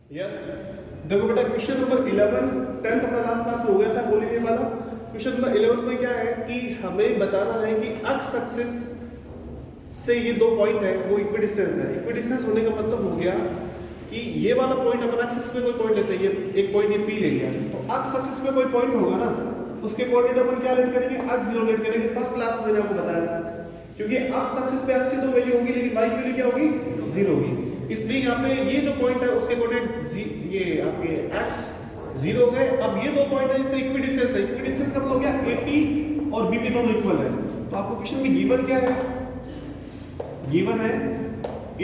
Yes. देखो बेटा question number 11 10th अपना लास्ट क्लास हो गया था होली वाला। क्वेश्चन नंबर 11 में क्या है कि हमें बताना है कि एक्स एक्सिस से ये दो पॉइंट है वो इक्विडिस्टेंस है। इक्विडिस्टेंस होने का मतलब हो गया कि ये वाला पॉइंट अपन एक्सिस में कोई पॉइंट लेते हैं, ये एक पॉइंट ये पी ले लिया, तो एक्स एक्सिस में कोई पॉइंट होगा ना, उसके कोऑर्डिनेट अपन क्या लेट करेंगे, एक्स जीरो लेट करेंगे। फर्स्ट क्लास में मैंने आपको बताया था, क्योंकि एक्स एक्सिस पे एक्स की दो वैल्यू होगी लेकिन वाई की वैल्यू क्या होगी, जीरो होगी। इसलिए यहाँ पे ये जो पॉइंट है उसके कोऑर्डिनेट ये आपके एक्स जीरो हो गए। अब ये दो पॉइंट है इससे इक्विडिस्टेंस है। इक्विडिस्टेंस का मतलब हो गया एपी और बीपी दोनों इक्वल है। तो आपको क्वेश्चन में गिवन क्या है, गिवन है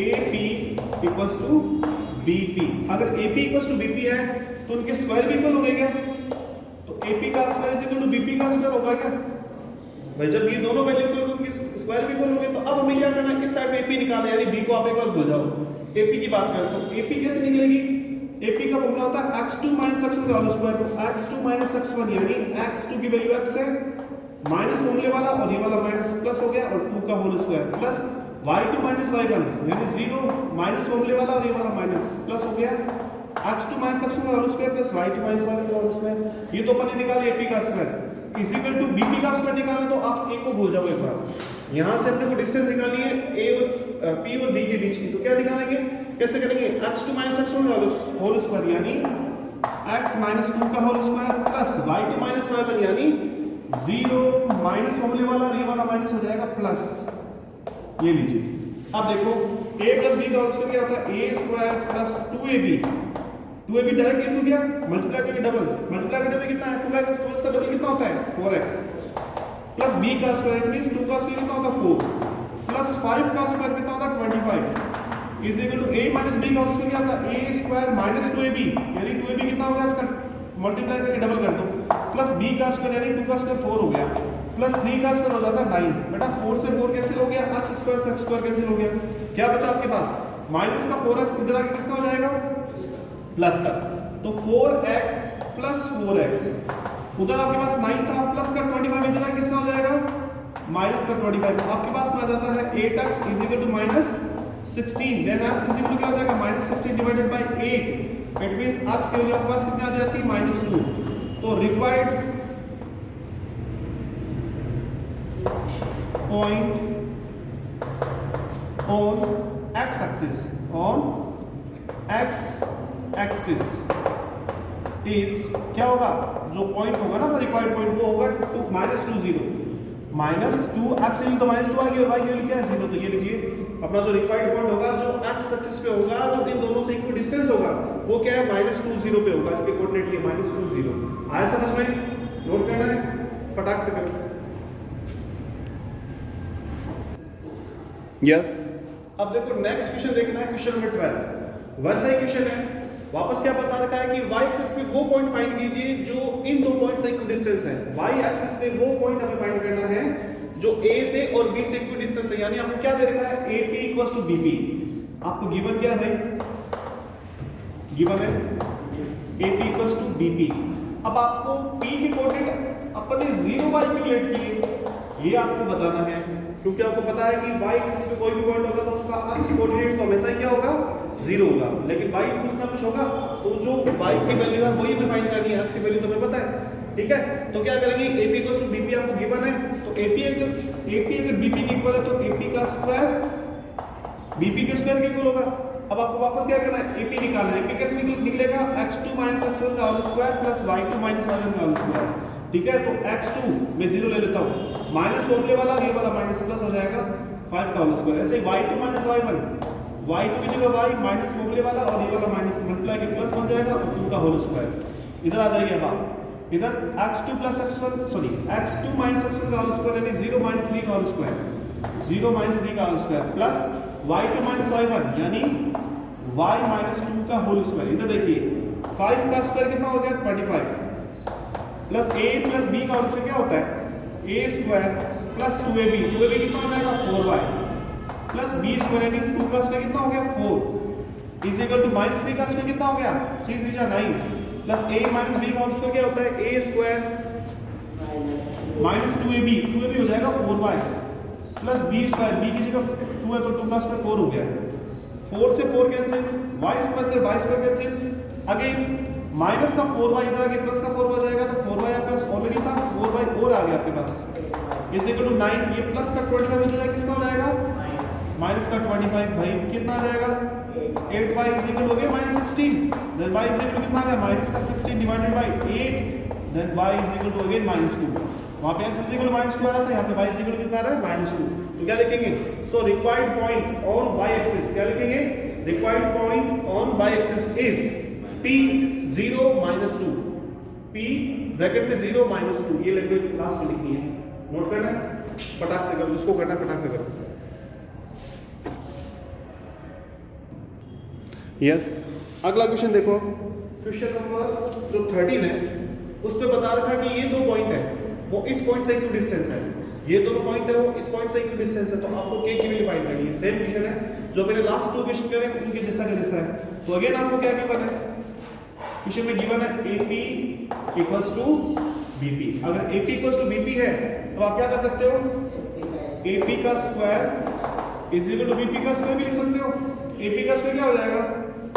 एपी इक्वल्स टू बीपी। अगर एपी इक्वल्स टू बीपी है तो उनके स्क्वायर भी इक्वल हो गए क्या, तो एपी का square is equal to BP का स्क्वायर होगा क्या भाई। जब ये दोनों वैल्यू इक्वल होंगे उनके स्क्वायर भी इक्वल होंगे, तो अब हमें क्या करना है, इस साइड में एपी निकालना है, यानी बी को आप एक बार भूल जाओ। एपी की बात करें तो एपी कैसे निकलेगी, एपी का फॉर्मूला होता है x2 - x1 का होल स्क्वायर। तो x2 - x1 यानी x2 की वैल्यू x है, माइनस फॉर्मूले वाला और ये वाला माइनस प्लस हो गया और 2 का whole square plus y2 - y1 यानी 0 माइनस फॉर्मूले वाला और ये वाला माइनस प्लस हो गया x2 - x1 का whole square plus y2 - y1 का होल स्क्वायर। ये तो अपन ने निकाला एपी का square is equal to BP का स्क्वायर निकालना, तो आप ए को भूल जाओ एक बार। यहां से अपने को डिस्टेंस निकालनी है ए और पी और बी के बीच की, तो क्या निकालेंगे, कैसे करेंगे, x2 - x1 का होल स्क्वायर यानी x - 2 का whole square plus y2 - y1 यानी 0 माइनस फॉर्मूले वाला और ये वाला माइनस हो जाएगा प्लस। ये लीजिए अब देखो a प्लस b का होल स्क्वायर क्या होता है, a square plus 2ab। 2ab direct लिख दूं क्या, मल्टीप्लाई करके डबल, मल्टीप्लाई करने पे कितना है 2x, 2x का डबल कितना होता है 4x प्लस b का स्क्वायर मींस 2 का स्क्वायर कितना होता है 4 प्लस 5 का स्क्वायर कितना होता है 25 is equal to a minus b का होल स्क्वायर क्या होता है a स्क्वायर माइनस 2ab यानी 2ab कितना होगा इसका मल्टीप्लाई करके डबल कर दो प्लस b का स्क्वायर यानी 2 का स्क्वायर 4 हो गया प्लस 3 का स्क्वायर हो जाता है 9। बेटा 4 से 4 कैंसिल हो गया, x स्क्वायर से x स्क्वायर कैंसिल हो गया, क्या बचा आपके पास माइनस का 4x इधर आके किसका हो जाएगा प्लस का, तो 4x प्लस 4x उधर आपके पास 9 था प्लस का 25 इधर आके किसका हो जाएगा माइनस का 25, तो आपके पास में आ जाता है 8x is equal to minus 16 then x is equal to क्या हो जाएगा minus 16 divided by 8 it means x की वैल्यू आपके पास कितनी आ जाती है -2। तो required point on x axis is क्या होगा, जो पॉइंट होगा ना रिक्वायर्ड पॉइंट वो होगा -2 -2 x तो -2 आ गई और y की वैल्यू क्या है 0। तो ये लीजिए अपना जो रिक्वायर्ड पॉइंट होगा जो x एक्सिस पे होगा, जो इन दोनों से इक्वल डिस्टेंस होगा वो क्या है -2 पे होगा। इसके कोऑर्डिनेट ये -2 आया समझ में, नोट करना है फटाक से करो। यस अब देखो नेक्स्ट क्वेश्चन देखना है, क्वेश्चन नंबर 12 वैसा ही क्वेश्चन है, वापस क्या बता रखा है कि y एक्सिस पे वो पॉइंट फाइंड कीजिए जो इन दो पॉइंट से इक्वल डिस्टेंस है। y एक्सिस पे वो पॉइंट हमें फाइंड करना है जो a से और b से इक्वल डिस्टेंस है, यानी आपको क्या दे रखा है AP इक्वल्स टू BP। आपको गिवन क्या है भाई, गिवन है AP इक्वल्स टू BP। अब आपको p के कोऑर्डिनेट अपन ने 0 y क्यों लेट किए ये आपको बताना है, क्योंकि आपको पता है कि y एक्सिस पे कोई भी पॉइंट होगा तो उसका x कोऑर्डिनेट तो हमेशा ही क्या होगा 0 होगा, लेकिन y कुछ ना कुछ होगा, तो जो y की वैल्यू है वही हमें फाइंड करनी है, x की वैल्यू तो हमें पता है। ठीक है, तो क्या करेंगे AP इक्वल्स टू BP आपको गिवन है, तो AP अगर BP के इक्वल है तो AP का स्क्वायर BP के स्क्वायर के इक्वल होगा। अब आपको वापस क्या करना है AP निकालना है, AP कैसे निकलेगा x2 - x1 का whole square plus y2 - y1 का होल स्क्वायर। ठीक है, तो x2 मैं 0 ले लेता हूं, माइनस फॉर्मूले वाला ये वाला माइनस प्लस हो जाएगा 5 का होल स्क्वायर। ऐसे ही y2 - y1 y2 की जगह y माइनस फॉर्मूले वाला और ये वाला माइनस मल्टीप्लाई के प्लस बन जाएगा और 2 का होल स्क्वायर। इधर आ जाइए अब आप इधर x2 - x1 का होल स्क्वायर यानी 0 - 3 का होल स्क्वायर, 0 - 3 का whole square plus y2 - y1 यानी y - 2 का होल स्क्वायर। इधर देखिए 5 का स्क्वायर कितना हो गया 25 प्लस a प्लस b का होल स्क्वायर क्या होता है a स्क्वायर प्लस 2ab कितना हो जाएगा 4y प्लस b स्क्वायर यानी 2 का स्क्वायर कितना हो गया 4 इज इक्वल टू -3 का स्क्वायर कितना हो गया 3 3 9 प्लस a माइनस b का होल स्क्वायर क्या होता है a स्क्वायर माइनस 2ab हो जाएगा 4y plus b square b की जगह 2 है तो 2 का स्क्वायर 4 हो गया, 4 से 4 कैंसिल, y स्क्वायर से y square cancel, again minus का 4y इधर आगे प्लस का 4y जाएगा तो 4y आपके पास ऑलरेडी था, 4y और आ गया आपके पास इज इक्वल टू 9, ये प्लस का 25 इधर आगे किसका हो जाएगा माइनस का 25, भाई कितना आ जाएगा 8y इज इक्वल हो गया -16, देन y इज इक्वल कितना आ गया माइनस का 16 divided by 8, then y is equal to again -2, वहां पे x इज इक्वल -2 आ रहा था, यहाँ पे y इज इक्वल कितना आ रहा है -2, तो क्या लिखेंगे so required point on y axis, क्या लिखेंगे required point on y axis is p 0 -2, p bracket में 0 -2, ये लैंग्वेज लास्ट में लिखनी है, नोट करना है, फटाक से करो जिसको करना है फटाक से करो। यस अगला क्वेश्चन देखो, क्वेश्चन नंबर जो 13 है उस पे बता रखा है कि ये दो पॉइंट है, वो इस पॉइंट से क्यों डिस्टेंस है, ये दोनों पॉइंट है वो इस पॉइंट से क्यों डिस्टेंस है, तो आपको k की वैल्यू फाइंड करनी है। सेम क्वेश्चन है जो मैंने लास्ट 2 क्वेश्चन करे उनके जैसा का जैसा है। तो अगेन आपको क्या गिवन है, क्वेश्चन में गिवन है AP इक्वल्स टू BP। अगर AP इक्वल्स टू BP है तो आप क्या कर सकते हो, AP का square is equal to BP का स्क्वायर भी लिख सकते हो। AP का स्क्वायर क्या हो जाएगा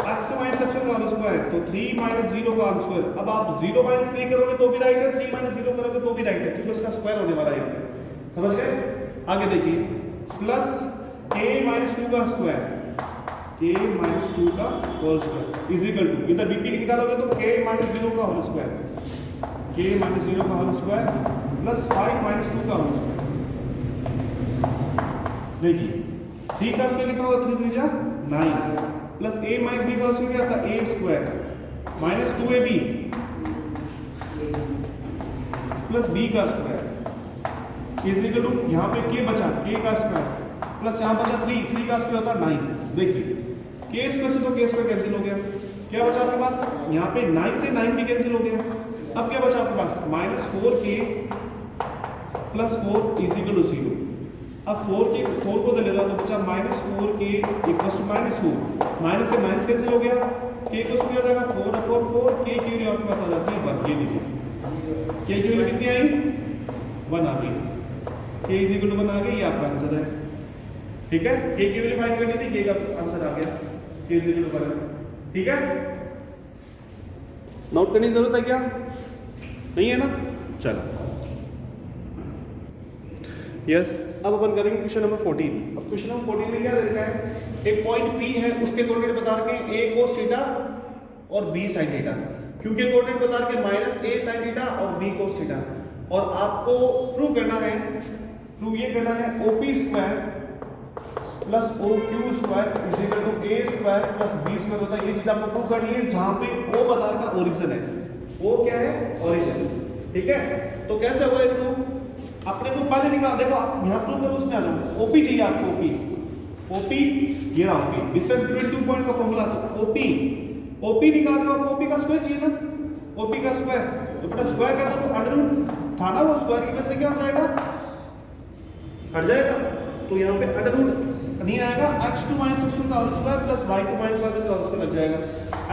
x2 - x1 का होल स्क्वायर, तो 3 - 0 का होल स्क्वायर। अब आप 0 - 3 करोगे तो भी राइट है, 3 - 0 करोगे तो भी राइट है, क्योंकि उसका स्क्वायर होने वाला है, समझ गए। आगे देखिए प्लस k - 2 का स्क्वायर, k - 2 का whole square is equal to, इधर BP निकालोगे तो k - 0 का होल स्क्वायर, k - 0 का होल स्क्वायर प्लस 5 - 2 का होल स्क्वायर। देखिए 3 का स्क्वायर कितना होता है, 3 3 9 प्लस a माइनस b का स्क्वायर क्या था a square minus 2ab plus b का स्क्वायर इज इक्वल टू, यहाँ पे k बचा k का स्क्वायर प्लस यहाँ बचा 3 का स्क्वायर होता है 9। देखिए k स्क्वायर से तो k स्क्वायर कैंसिल हो गया, क्या बचा आपके पास यहाँ पे 9 से 9 भी कैंसिल हो गया। अब क्या बचा आपके पास -4k plus 4 is equal to 0। अब 4 को ले जाओ तो बचा -4k इक्वल्स टू -4, माइनस से माइनस कैंसिल हो गया, k को क्या हो जाएगा 4/4, k की वैल्यू आपके पास आ जाती है 1, ये लीजिए k की वैल्यू कितनी आई 1 आ गई, k इज इक्वल टू 1 आ गई, ये आपका आंसर है, ठीक है। k की वैल्यू फाइंड करनी थी, k का आंसर आ गया, k इज इक्वल टू 1, ठीक है। नोट करने की जरूरत है क्या, नहीं है ना, चलो यस अब अपन करेंगे क्वेश्चन नंबर 14। अब क्वेश्चन नंबर 14 में क्या दे रखा है, एक पॉइंट P है, उसके कोऑर्डिनेट बता रखे हैं a cos थीटा और b sin थीटा, क्योंकि कोऑर्डिनेट बता रखे -a sin थीटा और b cos थीटा, और आपको प्रूव करना है, प्रूव ये करना है OP square plus OQ square is equal to a square plus b square होता है। ये चीज आपको प्रूव करनी है, जहां पे O बता रखा ओरिजिन है, O क्या है ओरिजिन, ठीक है। तो कैसे होगा ये प्रूव, अपने को पहले निकाल, देखो आप यहाँ प्रूव करो, उसमें आ जाओ, ओपी चाहिए आपको, ओपी ये रहा ओपी, डिस्टेंस बिटवीन 2 पॉइंट का फॉर्मूला, तो ओपी निकाल दो, आपको ओपी का स्क्वायर चाहिए ना, ओपी का स्क्वायर, तो बेटा स्क्वायर कर दो तो अंडर रूट था ना, वो स्क्वायर की वजह से क्या हो जाएगा हट जाएगा, तो यहाँ पे अंडर रूट नहीं आएगा, x2 - x1 का whole square plus y2 - y1 का होल स्क्वायर लग जाएगा,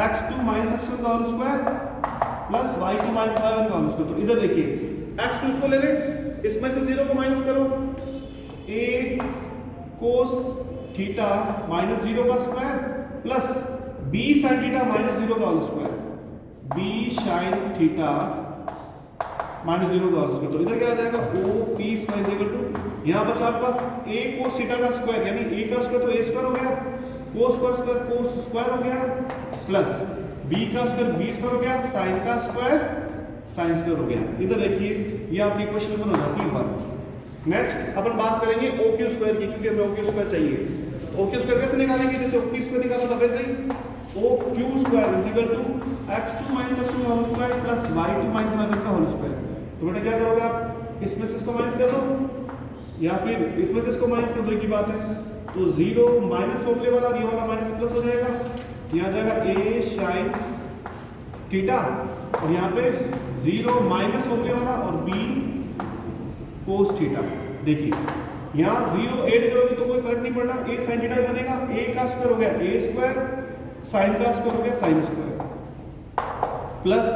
x2 - x1 का whole square plus y2 - y1 का होल स्क्वायर। तो इधर देखिए x2 इसको ले ले, इसमें से 0 को माइनस करो, a cos थीटा -0 का square plus b sin theta -0 का whole square, b sin theta -0 का होल स्क्वायर। तो इधर क्या आ जाएगा OP square is equal to, यहाँ बचा आपके पास a cos थीटा का स्क्वायर, यानी a का स्क्वायर तो a स्क्वायर हो गया, cos का स्क्वायर cos स्क्वायर हो गया, प्लस b का स्क्वायर b स्क्वायर हो गया, sin का स्क्वायर sin स्क्वायर हो गया। इधर देखिए ये आपकी इक्वेशन नंबर हो जाती है 1। नेक्स्ट अपन बात करेंगे OQ स्क्वायर की, क्योंकि हमें OQ स्क्वायर चाहिए। तो OQ स्क्वायर कैसे निकालेंगे, जैसे OP स्क्वायर निकाला था वैसे ही, OQ square is equal to x2 - x1 का whole square plus y2 - y1 का होल स्क्वायर। तो बेटा क्या करोगे आप, इसमें से इसको माइनस कर दो या फिर इसमें से इसको माइनस कर दो, एक ही बात है। तो 0 माइनस फॉर्मूले वाला, ये वाला माइनस प्लस हो जाएगा, यहाँ आ जाएगा a sin थीटा, और यहाँ पे 0 माइनस फॉर्मूले वाला और b cos थीटा। देखिए यहाँ 0 ऐड करोगे तो कोई फर्क नहीं पड़ना, a sin थीटा बनेगा, a का स्क्वायर हो गया a स्क्वायर, sin का स्क्वायर हो गया sin स्क्वायर, प्लस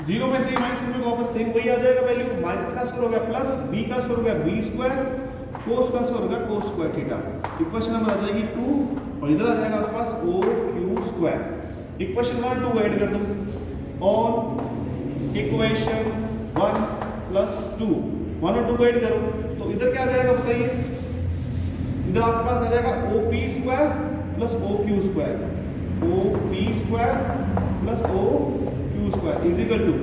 0 में से माइनस करोगे तो वापस सेम वही आ जाएगा वैल्यू, माइनस का स्क्वायर हो गया प्लस b का स्क्वायर हो गया b स्क्वायर, cos का स्क्वायर हो गया cos square theta. Equation number आ जाएगी 2, और इधर आ जाएगा आपके पास OQ स्क्वायर। इक्वेशन 1 2 ऐड कर दो और इक्वेशन 1 प्लस 2 1 और 2 ऐड करो तो इधर क्या आ जाएगा बताइए, इधर आपके पास आ जाएगा OP square plus OQ square, OP square plus OQ square is equal to,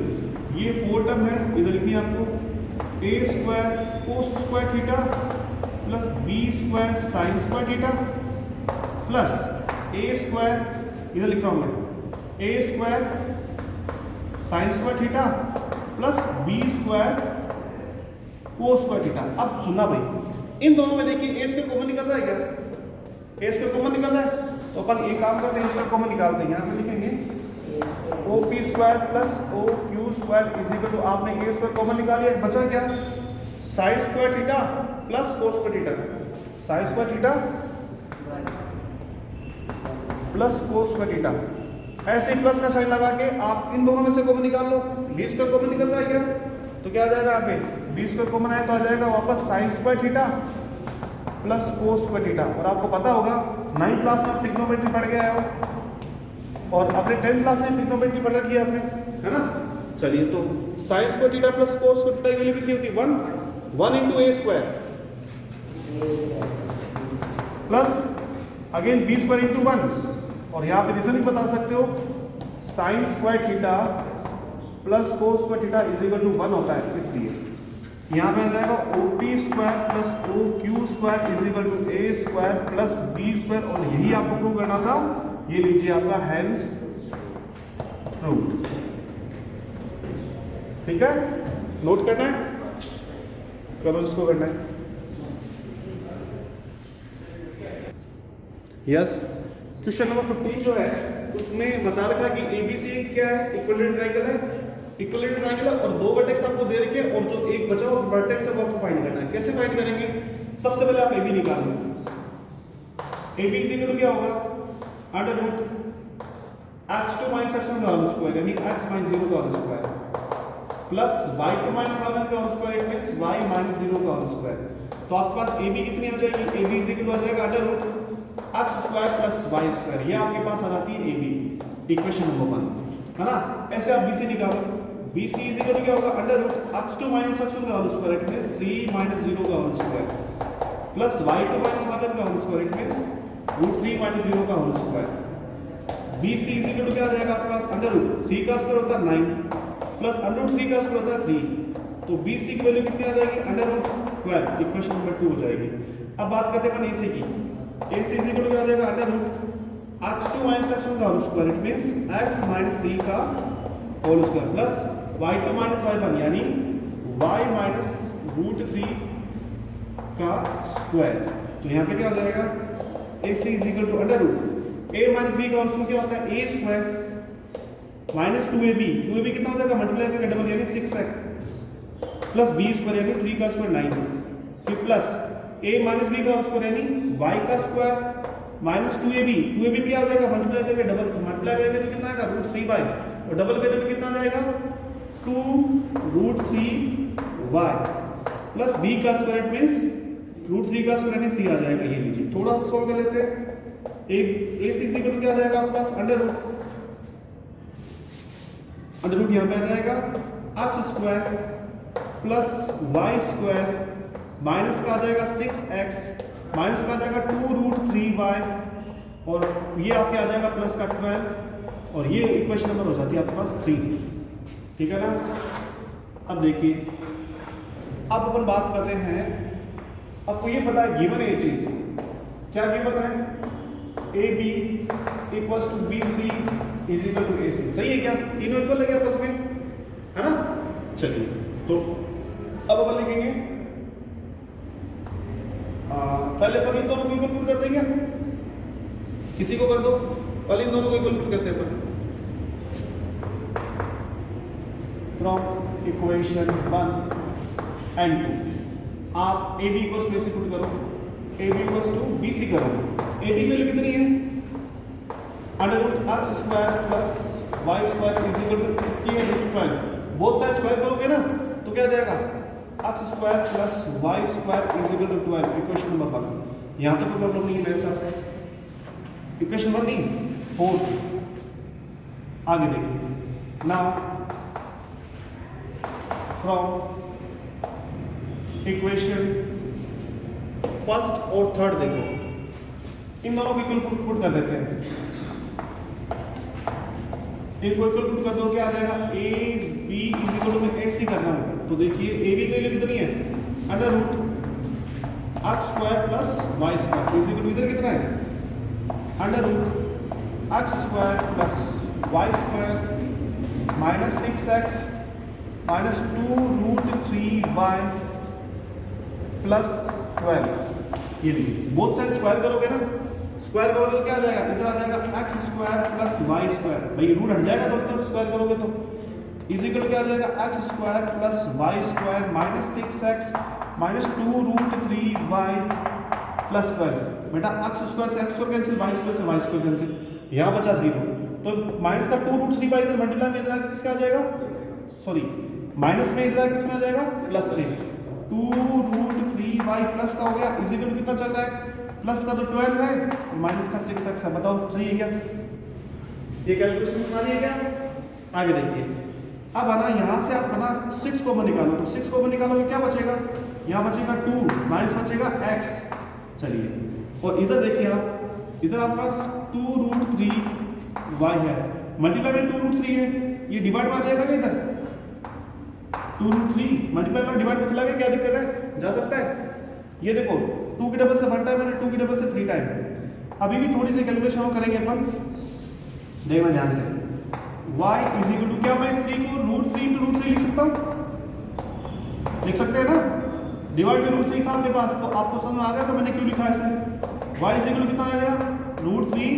ये 4 टर्म है इधर लिखनी है आपको, A square cos square theta plus B square sine square theta plus A square इधर लिख रहा हूं मैं, A square sine square theta plus B square cos square theta. अब सुनना भाई, इन दोनों में देखिए A स्क्वायर कॉमन निकल रहा है क्या, A स्क्वायर कॉमन निकल रहा है तो अपन एक काम करते हैं, A स्क्वायर कॉमन निकालते हैं, यहाँ पे लिखेंगे OP square plus OQ square is equal to, आपने A स्क्वायर कॉमन निकाल लिया, बचा क्या sine square theta plus cos square theta, sine square theta plus cos square theta, ऐसे ही प्लस का साइन लगा के आप इन दोनों में से कॉमन निकाल लो, B स्क्वायर कॉमन निकल रहा है क्या, तो क्या आ जाएगा यहाँ पे B स्क्वायर कॉमन आया तो आ जाएगा वापस sign square theta plus cos square theta. और आपको पता होगा 9th क्लास में ट्रिग्नोमेट्री पढ़ के आए हो और अपने 10th क्लास में ट्रिग्नोमेट्री पढ़ रखी है आपने, है ना। चलिए तो sine square theta plus cos square theta की वैल्यू कितनी होती है 1 into A square plus again B square into 1, और यहाँ पे रीजन भी बता सकते हो sine square theta plus cos square theta is equal to 1 होता है, इसलिए यहाँ पे आ जाएगा OP square plus OQ square is equal to A square plus B square, और यही आपको प्रूव करना था, ये लीजिए आपका हेंस प्रूव्ड। ठीक है, नोट करना है, करो जिसको करना है। यस, क्वेश्चन नंबर 15 जो है उसमें बता रखा कि ABC क्या है, इक्विलेटरल ट्रायंगल है, इक्विलेटरल ट्रायंगल और दो वर्टेक्स आपको दे रखे और जो एक बचा हुआ वर्टेक्स है वो आपको फाइंड करना है। कैसे फाइंड करेंगे, सबसे पहले आप AB निकाल लो, AB इज इक्वल टू क्या होगा under root x2 minus x1 का होल स्क्वायर यानी x माइनस 0 का whole square plus y2 minus y1 का whole square it means y minus 0 का होल स्क्वायर। तो आपके पास AB कितनी आ जाएगी, AB इज इक्वल टू आ जाएगा under root x square plus y square, ये आपके पास आ जाती है AB, इक्वेशन नंबर 1, है ना। ऐसे आप BC निकालो, BC इज इक्वल टू क्या होगा under root x2 minus x1 का whole square it means 3 minus 0 का whole square plus y2 minus y1 का whole square it means root 3 minus 0 का whole square. BC is equal to क्या आ जाएगा आपके पास अंडर रूट 3 का स्क्वायर होता है 9 प्लस अंडर रूट 3 का स्क्वायर होता है 3, तो BC की वैल्यू कितनी आ जाएगी अंडर रूट 12, इक्वेशन नंबर 2 हो जाएगी। अब बात करते हैं अपन AC की, AC इज इक्वल टू क्या आ जाएगा under root x2 minus x1 का whole square it means x minus 3 का whole square plus y2 minus y1 यानी y माइनस रूट 3 का स्क्वायर। तो यहाँ पे क्या हो जाएगा AC is equal to under root a minus b का होल स्क्वायर क्या होता है a स्क्वायर माइनस 2ab कितना हो जाएगा मल्टीप्लाई करके डबल यानी 6x प्लस b स्क्वायर यानी 3 का स्क्वायर 9, फिर प्लस a माइनस b का स्क्वायर यानी y का स्क्वायर माइनस 2ab भी आ जाएगा मल्टीप्लाई करके डबल, मल्टीप्लाई करके तो कितना आएगा रूट 3 बाई और डबल करके तो कितना आ जाएगा 2 रूट 3y प्लस b का स्क्वायर मींस रूट 3 का स्क्वायर यानी 3 आ जाएगा। ये लीजिए थोड़ा सा सॉल्व कर लेते हैं, एक AC इज इक्वल टू क्या आ जाएगा आपके पास अंडर रूट यहाँ पे आ जाएगा x square plus y square minus का आ जाएगा 6x माइनस का आ जाएगा 2 रूट 3y और ये आपके आ जाएगा प्लस का 12 और ये इक्वेशन नंबर हो जाती है आपके पास 3। ठीक है ना। अब देखिए, अब अपन बात करते हैं, आपको ये पता है गिवन है ये चीज, क्या गिवन है AB equals to BC is equal to AC, सही है क्या, तीनों इक्वल है क्या आपस में, है ना। चलिए तो अब अपन लिखेंगे पहले अपन इन दोनों को इक्वल पुट कर देंगे, किसी को कर दो, पहले इन दोनों को इक्वल पुट करते हैं अपन फ्रॉम इक्वेशन 1 एंड 2। आप AB equals to AC put करो, AB इक्वल्स टू BC करो, AB वैल्यू कितनी है under root x square plus y square is equal to इसकी है रूट 12, बोथ साइड स्क्वायर करोगे ना तो क्या आ जाएगा x square plus y square is equal to 12, equation number 1। यहाँ तक कोई प्रॉब्लम नहीं है मेरे हिसाब से, इक्वेशन 1 नहीं 4। आगे देखिए, नाउ फ्रॉम इक्वेशन फर्स्ट और थर्ड देखो, इन दोनों को इक्वल पुट कर देते हैं, इनको इक्वल पुट कर दो, क्या आ जाएगा, A B is equal to, मैं ऐसे करना हूं तो देखिए ए बी की वैल्यू कितनी है, under root x square plus y square is equal to इधर कितना है, under root x square plus y square minus 6x minus 2 root 3y plus 12। ये लीजिए, बोथ साइड स्क्वायर करोगे ना, स्क्वायर करोगे तो क्या आ जाएगा, इधर आ जाएगा x square plus y square, भाई रूट हट जाएगा तो तरफ स्क्वायर करोगे तो इज इक्वल क्या आ जाएगा, x square plus y square minus 6x minus 2 root 3y plus 12। बेटा एक्स स्क्वायर से x square cancel, y square से वाई स्क्वायर कैंसिल, यहाँ बचा 0, तो माइनस का 2 रूट 3y इधर मल्टीप्लाई में इधर आके किसका आ जाएगा, सॉरी माइनस में इधर आके किसमें आ जाएगा, प्लस में 2 रूट 3y प्लस का हो गया, इज इक्वल कितना चल रहा है, प्लस का तो 12 है और माइनस का 6x है, बताओ सही है क्या, ये कैलकुलेशन बना लिया क्या। आगे देखिए, अब आना यहाँ से आप बना 6 कॉमन निकालो, तो 6 कॉमन निकालोगे क्या बचेगा, यहाँ बचेगा 2 माइनस बचेगा x, चलिए और इधर देखिए आप, इधर आपके पास 2 रूट 3y है, मल्टीप्लाई में 2 रूट 3 है, ये डिवाइड में आ जाएगा क्या, इधर 2 रूट 3 मल्टीप्लाई में डिवाइड में चला गया, क्या दिक्कत है, जा सकता है। ये देखो 2 की डबल से 1 टाइम है, 2 की डबल से 3 टाइम, अभी भी थोड़ी सी कैलकुलेशन और करेंगे अपन, देखना ध्यान से, y इज इक्वल टू क्या, मैं इस 3 को रूट 3 इंटू रूट 3 लिख सकता हूँ, लिख सकते हैं ना, डिवाइड में रूट 3 था आपके पास, तो आपको समझ में आ गया तो मैंने क्यों लिखा ऐसे, y इज इक्वल टू कितना आ गया, रूट 3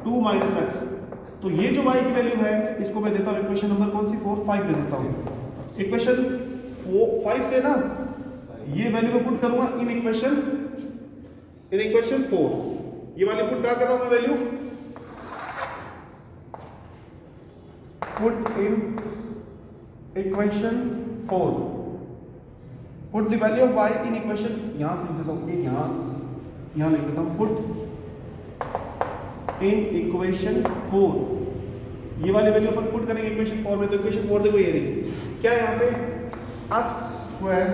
2 माइनस x, तो ये जो y की वैल्यू है इसको मैं देता हूँ इक्वेशन नंबर कौन सी 4 5 दे देता हूँ, इक्वेशन 5 से ना ये वैल्यू में पुट करूंगा इन इक्वेशन 4, ये वाली पुट क्या कर रहा हूं मैं, value put in equation 4, put the value of y in equation, यहां से लिख देता हूं, यहां लिख देता हूं, पुट इन इक्वेशन 4, ये वाली वैल्यू अपन पुट करेंगे इक्वेशन 4 में, तो इक्वेशन 4 देखो ये रही, क्या है यहाँ पे, एक्स स्क्वायर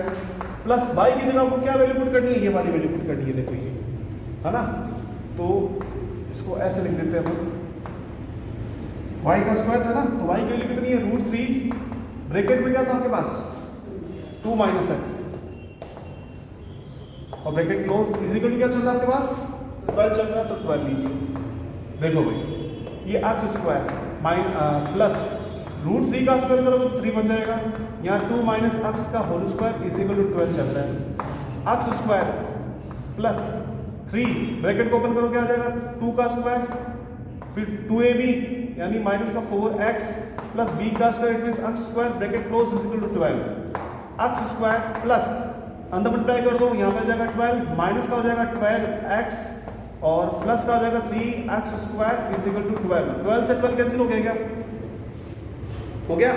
प्लस y की जगह आपको क्या वैल्यू पुट करनी है, ये वाली वैल्यू पुट करनी है, देखो ये है ना, तो इसको ऐसे लिख देते हैं अपन, y का स्क्वायर था ना, तो y की वैल्यू कितनी है, रूट 3 ब्रैकेट में क्या था आपके पास 2 माइनस x और bracket close, is equal to क्या चल रहा है आपके पास 12 चल रहा है, तो 12 लीजिए, देखो भाई ये एक्स स्क्वायर प्लस रूट 3 का स्क्वायर करोगे तो 3 बन जाएगा, यहाँ 2 माइनस एक्स का whole square is equal to 12 चल रहा है, एक्स स्क्वायर प्लस 3 ब्रैकेट को ओपन करो क्या आ जाएगा, 2 का स्क्वायर फिर 2ab यानी माइनस का 4x प्लस b का square it means x square bracket close is equal to 12, x square plus अंदर मल्टीप्लाई कर दो, यहाँ पे आ जाएगा 12 माइनस का हो जाएगा 12x और प्लस का हो जाएगा 3x square is equal to 12 से 12 कैंसिल हो गया क्या, हो गया,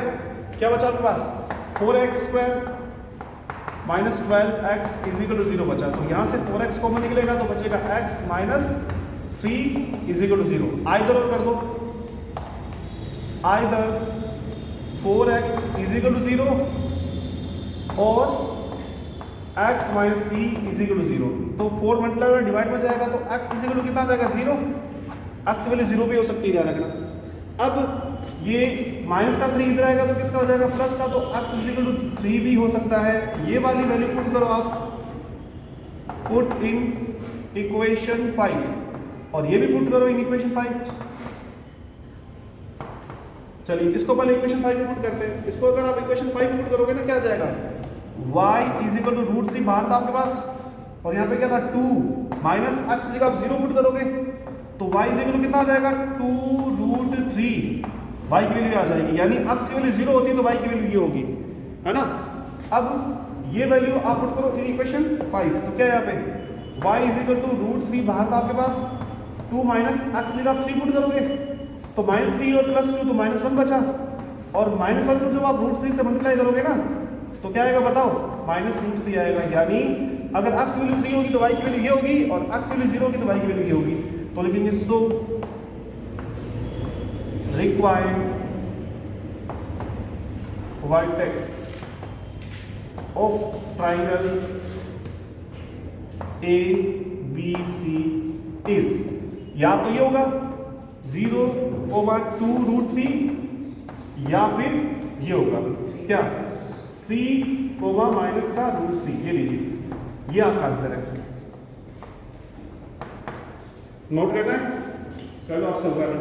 क्या बचा आपके पास 4x square minus 12x is equal to 0 बचा, तो यहाँ से 4x कॉमन निकलेगा तो बचेगा x minus 3 is equal to 0, either और कर दो, either 4x is equal to 0 और x minus 3 is equal to 0, तो 4 मल्टीप्लाई में डिवाइड में जाएगा तो x इज इक्वल टू कितना आ जाएगा 0, x वैल्यू 0 भी हो सकती है, ध्यान रखना। अब ये माइनस का 3 इधर आएगा तो किसका हो जाएगा प्लस का, तो x इज इक्वल टू 3 भी हो सकता है, ये वाली वैल्यू पुट करो आप, पुट इन इक्वेशन 5 और ये भी पुट करो इन इक्वेशन 5, चलिए इसको पहले इक्वेशन 5 में पुट करते हैं, इसको अगर आप इक्वेशन 5 में पुट करोगे ना क्या आ जाएगा, y is equal to root 3 बाहर था आपके पास और यहाँ पे क्या था 2 माइनस एक्स जगह आप 0 पुट करोगे तो y इज इक्वल टू कितना आ जाएगा 2 रूट 3, y की वैल्यू आ जाएगी, यानी x की वैल्यू 0 होती है तो y की वैल्यू ये होगी, है ना। अब ये वैल्यू आप पुट करो इन इक्वेशन 5, तो क्या है यहाँ पे y is equal to root 3 बाहर था आपके पास, 2 माइनस एक्स जगह आप 3 पुट करोगे तो माइनस 3 और प्लस 2 तो माइनस 1 बचा, और माइनस 1 को जब आप रूट 3 से मल्टीप्लाई करोगे ना तो क्या आएगा बताओ, माइनस रूट 3 आएगा, यानी अगर x की वैल्यू 3 होगी तो y की वैल्यू ये होगी और x की वैल्यू 0 होगी तो y की वैल्यू ये होगी, तो लिखेंगे सो required vertex of triangle ABC is, या तो ये होगा 0,2√3 या फिर ये होगा क्या 3, माइनस का √3। ये लीजिए, ये आपका आंसर है। नोट करना है, चलो आप सब करें।